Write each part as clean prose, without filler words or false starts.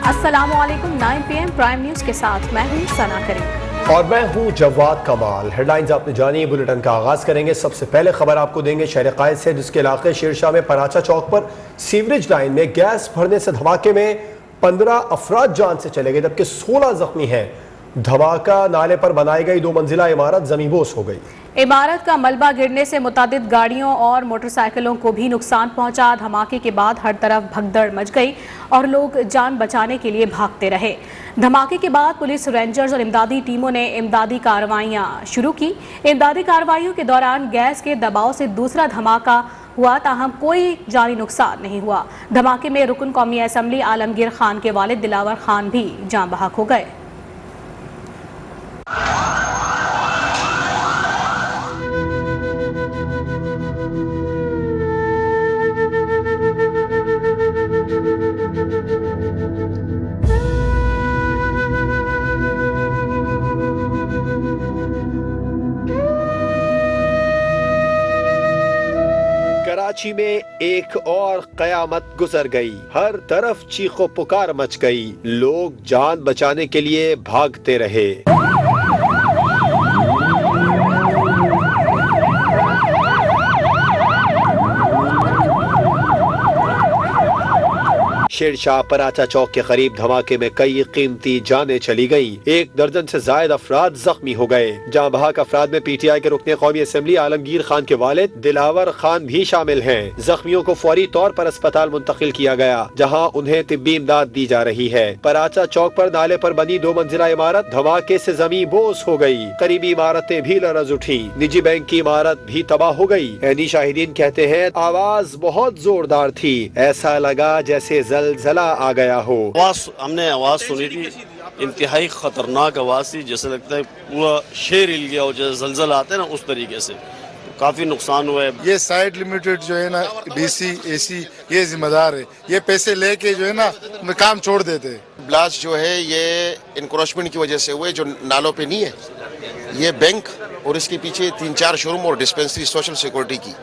अस्सलामुअलैकुम 9 PM prime news के साथ मैं हूं सना करीम और मैं हूं जवाद कमाल। हेडलाइंस आपने जानी। बुलेटिन का आगाज करेंगे। सबसे पहले खबर आपको देंगे शहर कायद से, जिसके इलाके शेरशाह में पराचा चौक पर सीवरेज लाइन में गैस भरने से धमाके में 15 अफराद जान से चले गए, जबकि 16 जख्मी हैं। धमाका नाले पर बनाई गई 2 मंजिला इमारत जमींबोस हो गई। इमारत का मलबा गिरने से मुतादिद गाड़ियों और मोटरसाइकिलों को भी नुकसान पहुंचा। धमाके के बाद हर तरफ भगदड़ मच गई और लोग जान बचाने के लिए भागते रहे। धमाके के बाद पुलिस, रेंजर्स और इमदादी टीमों ने इमदादी कार्रवाइयां शुरू की। इमदादी कार्रवाइयों के दौरान गैस के दबाव से दूसरा धमाका हुआ, ताहम कोई जानी नुकसान नहीं हुआ। धमाके में रुकन कौमी असम्बली आलमगीर खान के वालिद दिलावर खान भी जान बहक हो गए। कराची में एक और कयामत गुजर गई। हर तरफ चीखो पुकार मच गई। लोग जान बचाने के लिए भागते रहे। शेरशाह पराचा चौक के करीब धमाके में कई कीमती जानें चली गईं। 1 दर्जन से ज्यादा अफराद जख्मी हो गए। जान बहक अफराद में PTI के रुकने कौमी असम्बली आलमगीर खान के वालिद दिलावर खान भी शामिल हैं। जख्मियों को फौरी तौर पर अस्पताल मुंतकिल किया गया, जहां उन्हें तिब्बी इमदाद दी जा रही है। पराचा चौक पर नाले पर बनी 2 मंजिला इमारत धमाके से जमीन बोस हो गई। करीबी इमारतें भी लरज उठी। निजी बैंक की इमारत भी तबाह हो गई। ऐनी शाहिदीन कहते हैं, आवाज बहुत जोरदार थी, ऐसा लगा जैसे जला आ गया हो। हमने आवाज सुनी थी, इंतहाई खतरनाक आवाज थी, जैसे लगता है पूरा शहर हिल गया हो, जैसे जलजल आते हैं ना, उस तरीके से। तो काफी नुकसान हुआ है। ये साइट लिमिटेड जो है ना, BC AC ये जिम्मेदार है। ये पैसे लेके जो है ना काम छोड़ देते हैं। ब्लास्ट जो है ये इंक्रोचमेंट की वजह से हुए, जो नालों पे नहीं है। ये बैंक और इसके पीछे 3-4 शोरूम और डिस्पेंसरी सोशल सिक्योरिटी की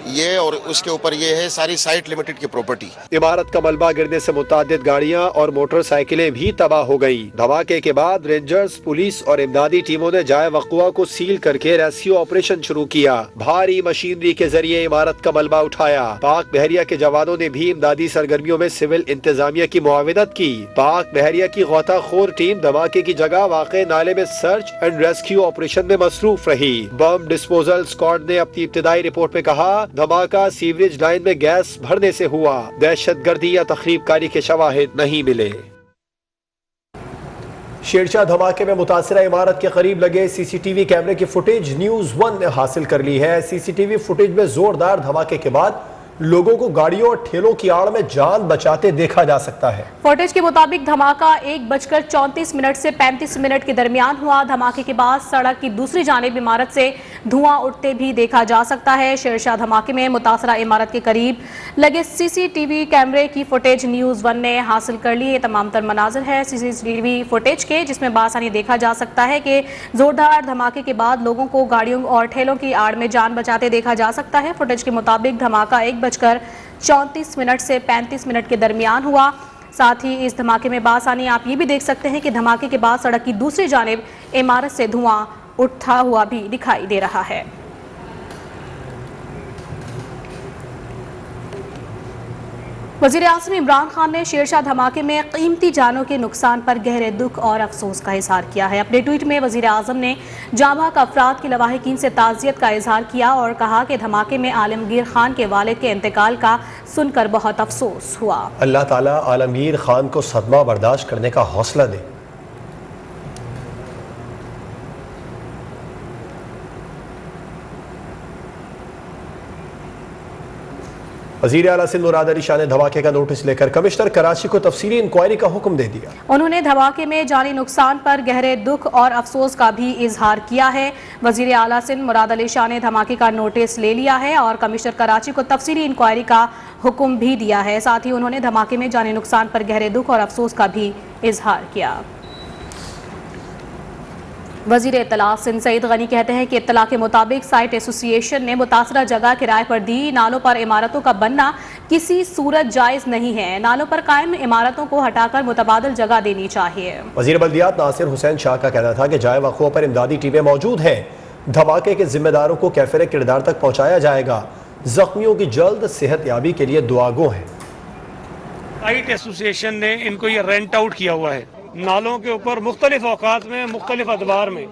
ये, और उसके ऊपर ये है सारी साइट लिमिटेड की प्रॉपर्टी। इमारत का मलबा गिरने से मुतादिद गाड़ियां और मोटरसाइकिलें भी तबाह हो गयी। धमाके के बाद रेंजर्स, पुलिस और इमदादी टीमों ने जाए वक़ुआ को सील करके रेस्क्यू ऑपरेशन शुरू किया। भारी मशीनरी के जरिए इमारत का मलबा उठाया। पाक बहरिया के जवानों ने भी इमदादी सरगर्मियों में सिविल इंतजामिया की मुआविनत की। पाक बहरिया की गौताखोर टीम धमाके की जगह वाक़े नाले में सर्च एंड रेस्क्यू ऑपरेशन में मसरूफ रही। बम डिस्पोजल स्क्वाड ने अपनी इब्तिदाई रिपोर्ट में कहा, धमाका सीवरेज लाइन में गैस भरने से हुआ। दहशतगर्दी या तखरीबकारी के शवाहिद नहीं मिले। शेरशाह धमाके में मुतासिरा इमारत के करीब लगे CCTV कैमरे की फुटेज News 1 ने हासिल कर ली है। CCTV फुटेज में जोरदार धमाके के बाद लोगों को गाड़ियों और ठेलों की आड़ में जान बचाते देखा जा सकता है। फुटेज के मुताबिक धमाका 1:34 से 35 मिनट के दरमियान हुआ। धमाके के बाद सड़क की दूसरी जानिब इमारत से धुआं उठते भी देखा जा सकता है। शेरशाह धमाके में मुतासरा इमारत के करीब लगे CCTV कैमरे की फुटेज News 1 ने हासिल कर ली। ये तमाम तर मनाजिर है CCTV फुटेज के, जिसमें बासानी देखा जा सकता है कि जोरदार धमाके के बाद लोगों को गाड़ियों और ठेलों की आड़ में जान बचाते देखा जा सकता है। फुटेज के मुताबिक धमाका 1:34 से 35 मिनट के दरमियान हुआ। साथ ही इस धमाके में बासानी आप ये भी देख सकते हैं कि धमाके के बाद सड़क की दूसरी जानिब इमारत से धुआं उठता हुआ भी दिखाई दे रहा है। वज़ीर-ए-आज़म इमरान खान ने शेरशाह धमाके में कीमती जानों के नुकसान पर गहरे दुख और अफसोस का इजहार किया है। अपने ट्वीट में वज़ीर-ए-आज़म ने जाँ-बहक अफराद के लवाहिकीन से ताज़ियत का इजहार किया और कहा कि धमाके में आलमगीर खान के वालिद के इंतकाल का सुनकर बहुत अफसोस हुआ। अल्लाह ताला आलमगीर खान को सदमा बर्दाश्त करने का हौसला दे। वज़ीर आला सिंध मुराद अली शाह ने धमाके का नोटिस लेकर कमिश्नर कराची को तफसीली इंक्वायरी का हुक्म दे दिया। उन्होंने धमाके में जानी नुकसान पर गहरे दुख और अफसोस का भी इजहार किया है। वज़ीर आला सिंध मुराद अली शाह ने धमाके का नोटिस ले लिया है और कमिश्नर कराची को तफसीली इंक्वायरी का हुक्म भी दिया है। साथ ही उन्होंने धमाके में जानी नुकसान पर गहरे दुख और अफसोस का भी इजहार किया। वजीर इत्तला सिंध सईद गनी कहते हैं कि इत्तला के मुताबिक साइट एसोसिएशन ने मुतासरा जगह किराए पर दी। नालों पर इमारतों का बनना किसी सूरत जायज नहीं है। नालों पर कायम इमारतों को हटाकर मुतबादल जगह देनी चाहिए। वजीर बल्दियात नासिर हुसैन शाह का कहना था कि जाए वक़्फ़ों पर इमदादी टीमें मौजूद हैं। धमाके के जिम्मेदारों को कैफिर किरदार तक पहुँचाया जाएगा। जख्मियों की जल्द सेहतयाबी के लिए दुआगो हैं। साइट एसोसिएशन ने इनको ये रेंट आउट किया हुआ है। नालों के ऊपर मुख्तलिफ औकात में मुख्तलिफ अदवार में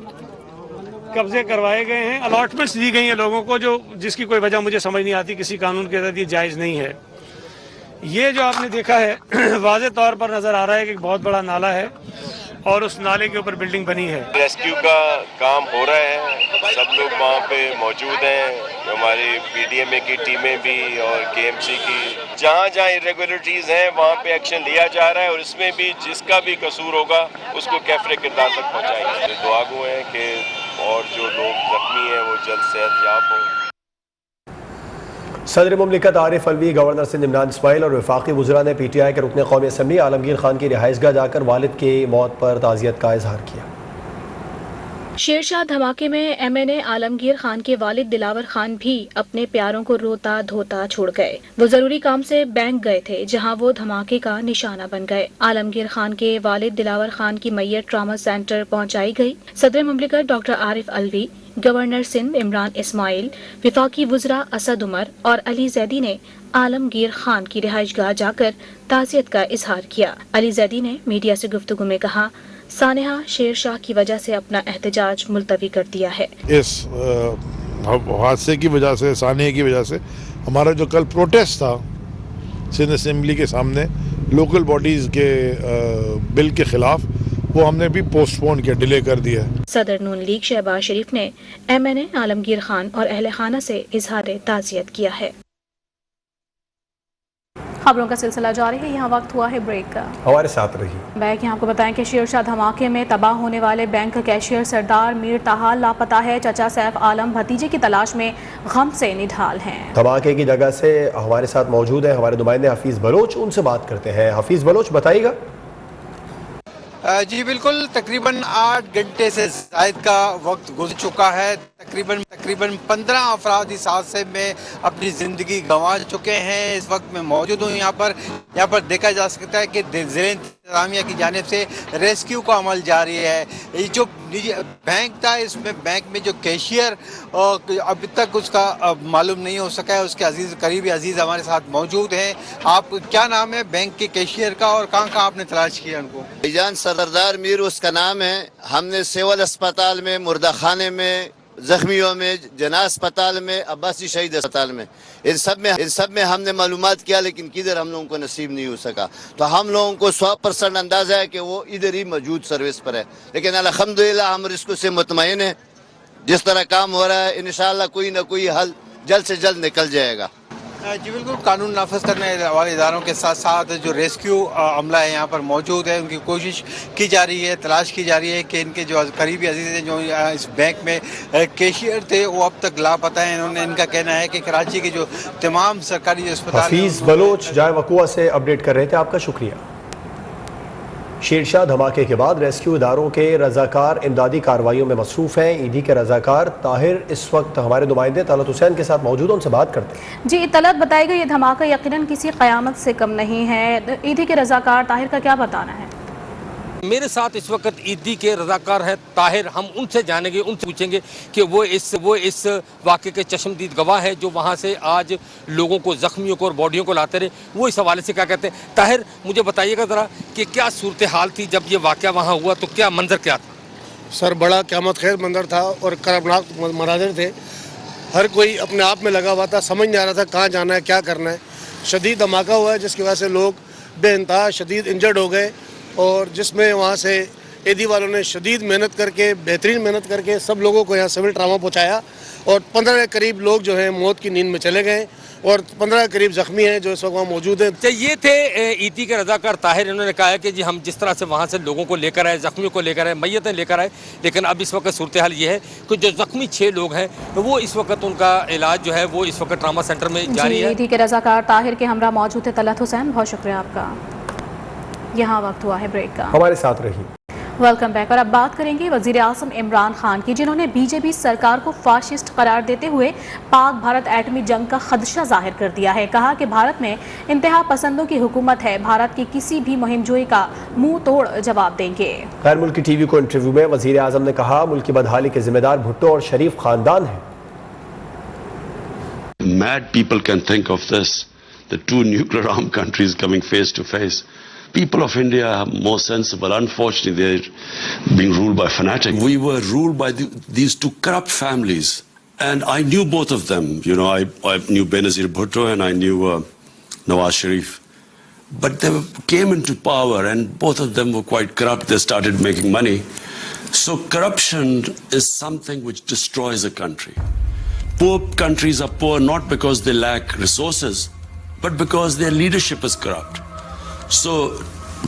कब्जे करवाए गए हैं। अलॉटमेंट्स दी गई हैं लोगों को, जो जिसकी कोई वजह मुझे समझ नहीं आती। किसी कानून के तहत ये जायज़ नहीं है। ये जो आपने देखा है वाज़े तौर पर नज़र आ रहा है कि एक बहुत बड़ा नाला है और उस नाले के ऊपर बिल्डिंग बनी है। रेस्क्यू का काम हो रहा है, सब लोग वहाँ पे मौजूद हैं। हमारी पीडीएमए की टीमें भी और केएमसी की, जहाँ जहाँ इरेगुलरिटीज़ हैं वहाँ पे एक्शन लिया जा रहा है और इसमें भी जिसका भी कसूर होगा उसको कैफरे किरदार तक पहुँचाएंगे। दुआगो हैं कि और जो लोग जख्मी हैं वो जल्द सेहतयाब हों। सदर मुमलिकत आरिफ अलवी, गवर्नर सिंध इमरान इस्माइल और वफाकी वज़रा ने PTI के रुकन कौमी असम्बली आलमगीर खान की रिहाइशगाह जाकर वालिद की मौत पर ताज़ियत का इजहार किया। शेरशाह धमाके में MNA आलमगीर खान के वालिद दिलावर खान भी अपने प्यारों को रोता धोता छोड़ गए। वो जरूरी काम से बैंक गए थे, जहां वो धमाके का निशाना बन गए। आलमगीर खान के वालिद दिलावर खान की मैयत ट्रामा सेंटर पहुंचाई गई। सदर मुमलिकत डॉक्टर आरिफ अलवी, गवर्नर सिंध इमरान इस्माइल, वफाकी वज़रा असद उमर और अली जैदी ने आलमगीर खान की रिहाइशगाह जाकर ताज़ियत का इजहार किया। अली जैदी ने मीडिया से गुफ्तगू में कहा, सानेहा शेरशाह की वजह से अपना एहतजाज मुलतवी कर दिया है। इस हादसे की वजह से, सानिया की वजह से हमारा जो कल प्रोटेस्ट था सिंध असेंबली के सामने लोकल बॉडीज़ के बिल के खिलाफ, वो हमने भी पोस्टपोन किया, डिले कर दिया। सदर नून लीग शहबाज शरीफ ने MNA आलमगीर खान और अहले खाना से इजहार ताज़ियत किया है। खबरों का सिलसिला जारी है। यहाँ वक्त हुआ है ब्रेक का, हमारे साथ रही। बैक यहाँ आपको बताएं कि शेरशाह धमाके में तबाह होने वाले बैंक कैशियर सरदार मीर ताहाल लापता है। चचा सैफ आलम भतीजे की तलाश में गम से निढाल हैं। धमाके की जगह से हमारे साथ मौजूद है हमारे नुमाइंदे हफीज़ बलोच, उनसे बात करते हैं। हफीज़ बलोच, बताइएगा। जी बिल्कुल, तकरीबन 8 घंटे से ज़ायद का वक्त गुजर चुका है। तकरीबन 15 अफराद इस हादसे में अपनी ज़िंदगी गंवा चुके हैं। इस वक्त मैं मौजूद हूँ यहाँ पर देखा जा सकता है कि ज़िले इंतज़ामिया की जानिब से रेस्क्यू का अमल जारी है। ये जो बैंक था, इसमें बैंक में जो कैशियर अभी तक उसका मालूम नहीं हो सका है। उसके करीबी अजीज़ हमारे साथ मौजूद हैं। आप, क्या नाम है बैंक के कैशियर का और कहाँ आपने तलाश किया उनको? भाईजान सरदार मीर उसका नाम है। हमने सिविल अस्पताल में, मुर्दा खाने में, जख्मियों में, जना अस्पताल में, अब्बासी शहीद अस्पताल में, इन सब में हमने मालूमात किया, लेकिन किधर हम लोगों को नसीब नहीं हो सका। तो हम लोगों को 100% अंदाजा है कि वो इधर ही मौजूद सर्विस पर है। लेकिन अल्हम्दुलिल्लाह हम रिस्क से मुतमईन है। जिस तरह काम हो रहा है इंशाअल्लाह कोई ना कोई हल जल्द से जल्द निकल जाएगा। जी बिल्कुल, कानून नाफिज करने वाले इदारों के साथ साथ जो रेस्क्यू अमला है यहाँ पर मौजूद है, उनकी कोशिश की जा रही है, तलाश की जा रही है कि इनके जो करीबी अजीज़ हैं जो इस बैंक में कैशियर थे वो अब तक लापता हैं। इन्होंने, इनका कहना है कि कराची के जो तमाम सरकारी अस्पताल। हफीज़ बलोच जाए वक़ुआ से अपडेट कर रहे थे, आपका शुक्रिया। शेरशाह धमाके के बाद रेस्क्यू इदारों के रजाकार इमदादी कार्रवाइयों में मसरूफ़ हैं। ईडी के रजाकार ताहिर इस वक्त हमारे नुमाइंदे तलत हुसैन के साथ मौजूद हैं, उनसे बात करते हैं। जी तलत, बताएगा ये धमाका यकीनन किसी क़यामत से कम नहीं है। ईदी के रजाकार ताहिर का क्या बताना है? मेरे साथ इस वक्त ईदी के रजाकार हैं ताहिर। हम उनसे जानेंगे, उनसे पूछेंगे कि वो इस वाक़े के चश्मदीद गवाह है जो वहाँ से आज लोगों को, जख्मियों को और बॉडियों को लाते रहे। वो इस हवाले से क्या कहते हैं। ताहिर, मुझे बताइएगा ज़रा कि क्या सूरत हाल थी जब ये वाक़या वहाँ हुआ, तो क्या मंजर क्या था? सर, बड़ा क़यामत खैर मंजर था और करबनाक मनाज़िर थे। हर कोई अपने आप में लगा हुआ था, समझ नहीं आ रहा था कहाँ जाना है, क्या करना है। शदीद धमाका हुआ है जिसकी वजह से लोग बेइंतहा शदीद इंजर्ड हो गए और जिसमें वहाँ से ईदी वालों ने शदीद मेहनत करके, बेहतरीन मेहनत करके सब लोगों को यहाँ सिविल ट्रामा पहुँचाया और 15 के करीब लोग जो हैं मौत की नींद में चले गए और 15 के करीब जख्मी हैं जो इस वक्त वहाँ मौजूद हैं। तो ये थे ईदी के रजाकार ताहिर। इन्होंने कहा है कि जी हम जिस तरह से वहाँ से लोगों को लेकर आए, जख्मियों को लेकर आए, मैयतें लेकर आए, लेकिन अब इस वक्त सूरत हाल ये है कि जो जख्मी 6 लोग हैं वो इस वक्त उनका इलाज जो है वो इस वक्त ट्रामा सेंटर में जारी है। ईदी के रजाकार ताहिर के हमरा मौजूद थे तलत हुसैन, बहुत शुक्रिया आपका। यहाँ वक्त हुआ है ब्रेक का, हमारे साथ रही। Welcome back. और अब बात करेंगे वजीर आजम इमरान खान की, जिन्होंने बीजेपी सरकार को फाशिस्ट करार देते हुए पाक भारत एटमी जंग का खदशा जाहिर कर दिया है। कहा कि भारत में इंतहा पसंदों की हुकूमत है, भारत की किसी भी मुहिमजोई का मुंह तोड़ जवाब देंगे। गैर मुल्की टीवी को इंटरव्यू में वजीर आजम ने कहा, मुल्क की बदहाली के जिम्मेदार भुट्टो और शरीफ खानदान है। Mad people can think of this, the two nuclear armed countries coming face to face. People of India are more sensible. Unfortunately, they're being ruled by fanatics. We were ruled by these two corrupt families, and I knew both of them. You know, I knew Benazir Bhutto and I knew Nawaz Sharif. But they came into power, and both of them were quite corrupt. They started making money. So corruption is something which destroys a country. Poor countries are poor not because they lack resources, but because their leadership is corrupt. So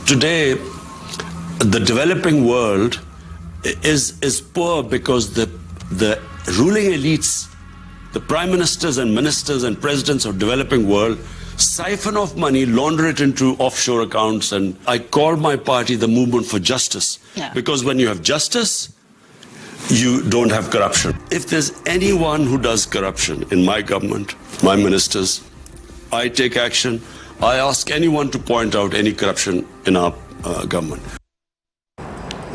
today, the developing world is poor because the ruling elites, the prime ministers and ministers and presidents of developing world, siphon off money, launder it into offshore accounts. And I call my party the Movement for Justice, because when you have justice, you don't have corruption. If there's anyone who does corruption in my government, my ministers, I take action. I ask anyone to point out any corruption in our government.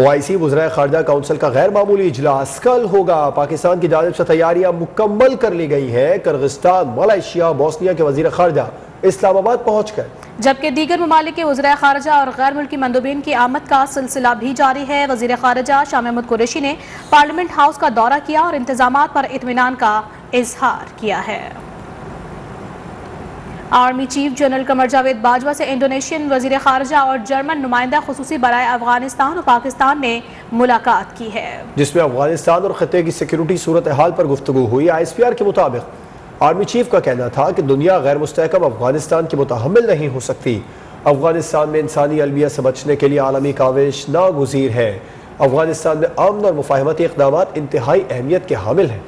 OIC वज़राए ख़ारिजा council का गैर मामूली इजलास कल होगा। पाकिस्तान की जानिब से तैयारियां मुकम्मल कर ली गई हैं। किर्गिस्तान, मलेशिया, बोस्निया के वज़ीर ख़ारिजा इस्लामाबाद पहुँच गए, जबकि दीगर ममालिक के वज़ीर ख़ारिजा और गैर मुल्की मंदूबीन की आमद का सिलसिला भी जारी है। वज़ीर ख़ारिजा शाह महमूद कुरैशी ने पार्लियामेंट हाउस का दौरा किया और इंतजामात पर इत्मीनान का इजहार किया है। Army chief general Qamar Javed Bajwa से इंडोनेशियन वज़ीर ख़ारिजा और जर्मन नुमाइंदा खुसूसी बराए अफगानिस्तान और पाकिस्तान ने मुलाकात की है, जिसमें अफगानिस्तान और खत्ते की सिक्योरिटी सूरत हाल पर गुफ्तगू हुई। ISPR के मुताबिक आर्मी चीफ का कहना था कि दुनिया गैर मुस्तहकम अफगानिस्तान की मुतहम्मिल नहीं हो सकती। अफगानिस्तान में इंसानी अलमिया से बचने के लिए आलमी काविश नागुज़ीर है। अफगानिस्तान में अमन और मुफाहमती इक़दामात इंतहाई अहमियत के हामिल हैं।